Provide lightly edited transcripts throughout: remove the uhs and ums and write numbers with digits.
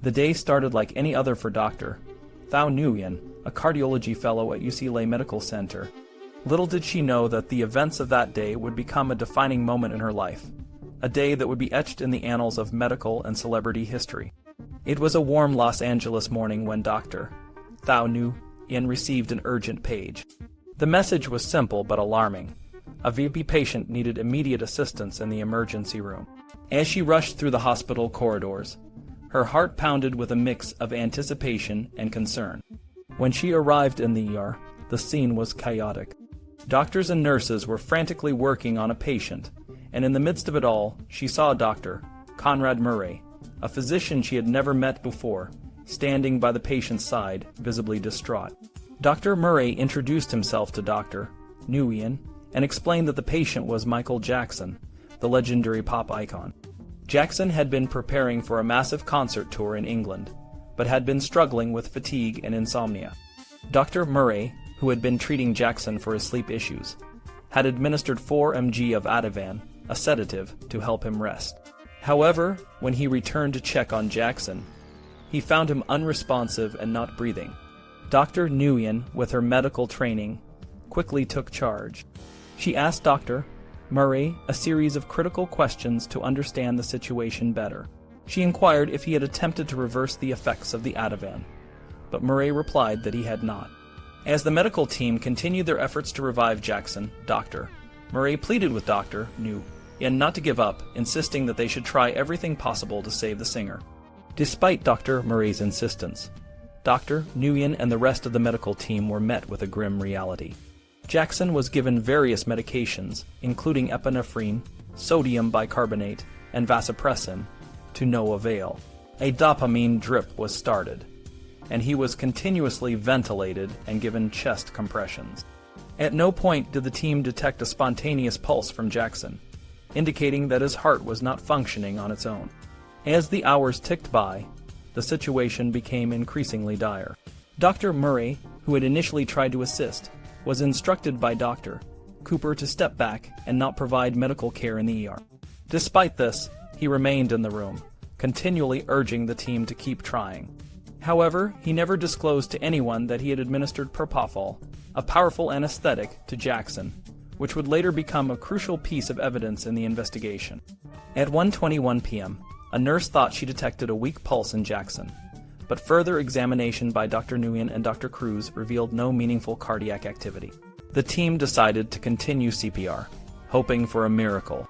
The day started like any other for Dr. Thao Nguyen, a Cardiology Fellow at UCLA Medical Center. Little did she know that the events of that day would become a defining moment in her life, a day that would be etched in the annals of medical and celebrity history. It was a warm Los Angeles morning when Dr. Thao Nguyen received an urgent page. The message was simple but alarming. A VP patient needed immediate assistance in the emergency room. As she rushed through the hospital corridors, her heart pounded with a mix of anticipation and concern. When she arrived in the ER, the scene was chaotic. Doctors and nurses were frantically working on a patient, and in the midst of it all, she saw Dr. Conrad Murray, a physician she had never met before, standing by the patient's side, visibly distraught. Dr. Murray introduced himself to Dr. Nguyen and explained that the patient was Michael Jackson, the legendary pop icon. Jackson had been preparing for a massive concert tour in England, but had been struggling with fatigue and insomnia. Dr. Murray, who had been treating Jackson for his sleep issues, had administered 4 mg of Ativan, a sedative, to help him rest. However, when he returned to check on Jackson, he found him unresponsive and not breathing. Dr. Nguyen, with her medical training, quickly took charge. She asked Dr. Murray a series of critical questions to understand the situation better. She inquired if he had attempted to reverse the effects of the Ativan, but Murray replied that he had not. As the medical team continued their efforts to revive Jackson, Dr. Murray pleaded with Dr. Nguyen not to give up, insisting that they should try everything possible to save the singer. Despite Dr. Murray's insistence, Dr. Nguyen and the rest of the medical team were met with a grim reality. Jackson was given various medications, including epinephrine, sodium bicarbonate, and vasopressin, to no avail. A dopamine drip was started, and he was continuously ventilated and given chest compressions. At no point did the team detect a spontaneous pulse from Jackson, indicating that his heart was not functioning on its own. As the hours ticked by, the situation became increasingly dire. Dr. Murray, who had initially tried to assist, was instructed by Dr. Cooper to step back and not provide medical care in the ER. Despite this, he remained in the room, continually urging the team to keep trying. However, he never disclosed to anyone that he had administered Propofol, a powerful anesthetic, to Jackson, which would later become a crucial piece of evidence in the investigation. At 1:21 p.m., a nurse thought she detected a weak pulse in Jackson, but further examination by Dr. Nguyen and Dr. Cruz revealed no meaningful cardiac activity. The team decided to continue CPR, hoping for a miracle.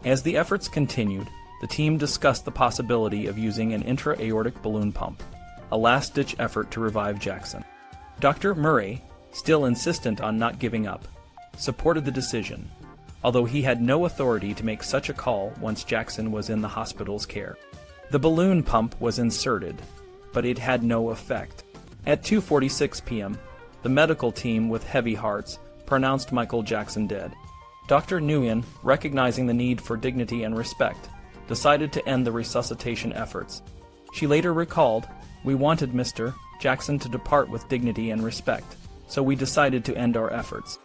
As the efforts continued, the team discussed the possibility of using an intra-aortic balloon pump, a last-ditch effort to revive Jackson. Dr. Murray, still insistent on not giving up, supported the decision, although he had no authority to make such a call once Jackson was in the hospital's care. The balloon pump was inserted, but it had no effect. At 2:46 p.m., the medical team, with heavy hearts, pronounced Michael Jackson dead. Dr. Nguyen, recognizing the need for dignity and respect, decided to end the resuscitation efforts. She later recalled, "We wanted Mr. Jackson to depart with dignity and respect, so we decided to end our efforts."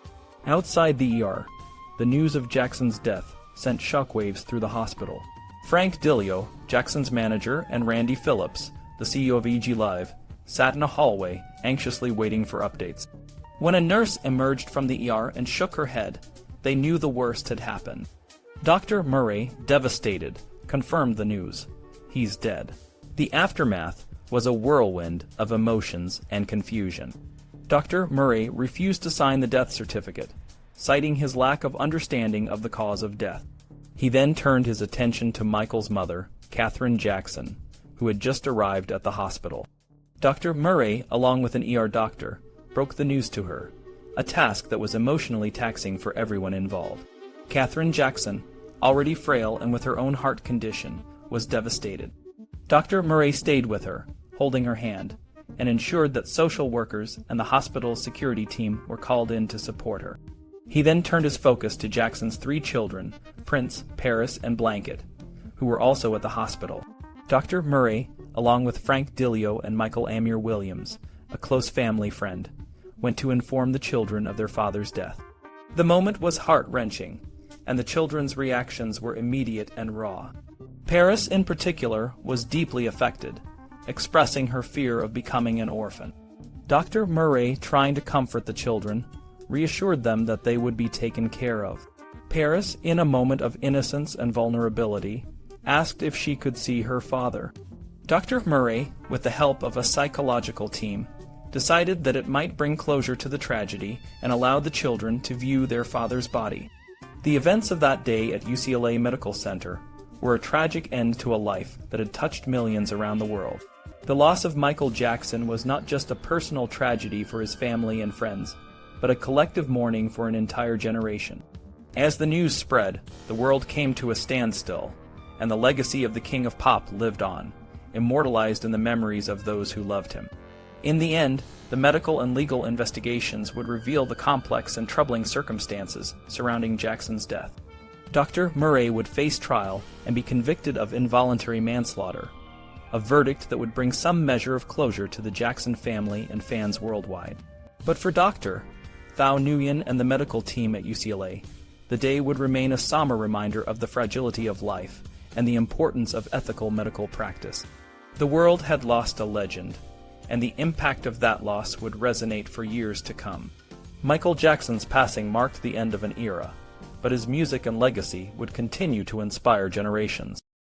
Outside the ER, the news of Jackson's death sent shockwaves through the hospital. Frank Dilio, Jackson's manager, and Randy Phillips, the CEO of EG Live, sat in a hallway, anxiously waiting for updates. When a nurse emerged from the ER and shook her head, they knew the worst had happened. Dr. Murray, devastated, confirmed the news. He's dead. The aftermath was a whirlwind of emotions and confusion. Dr. Murray refused to sign the death certificate, citing his lack of understanding of the cause of death. He then turned his attention to Michael's mother, Katherine Jackson, who had just arrived at the hospital. Dr. Murray, along with an ER doctor, broke the news to her, a task that was emotionally taxing for everyone involved. Katherine Jackson, already frail and with her own heart condition, was devastated. Dr. Murray stayed with her, holding her hand, and ensured that social workers and the hospital's security team were called in to support her. He then turned his focus to Jackson's 3 children, Prince, Paris, and Blanket, who were also at the hospital. Dr. Murray, along with Frank Dilio and Michael Amir Williams, a close family friend, went to inform the children of their father's death. The moment was heart-wrenching, and the children's reactions were immediate and raw. Paris, in particular, was deeply affected, expressing her fear of becoming an orphan. Dr. Murray, trying to comfort the children, reassured them that they would be taken care of. Paris, in a moment of innocence and vulnerability, asked if she could see her father. Dr. Murray, with the help of a psychological team, decided that it might bring closure to the tragedy and allow the children to view their father's body. The events of that day at UCLA Medical Center were a tragic end to a life that had touched millions around the world. The loss of Michael Jackson was not just a personal tragedy for his family and friends, but a collective mourning for an entire generation. As the news spread, the world came to a standstill, and the legacy of the King of Pop lived on, immortalized in the memories of those who loved him. In the end, the medical and legal investigations would reveal the complex and troubling circumstances surrounding Jackson's death. Dr. Murray would face trial and be convicted of involuntary manslaughter, a verdict that would bring some measure of closure to the Jackson family and fans worldwide. But for Dr. Thao Nguyen and the medical team at UCLA, the day would remain a somber reminder of the fragility of life and the importance of ethical medical practice. The world had lost a legend, and the impact of that loss would resonate for years to come. Michael Jackson's passing marked the end of an era, but his music and legacy would continue to inspire generations.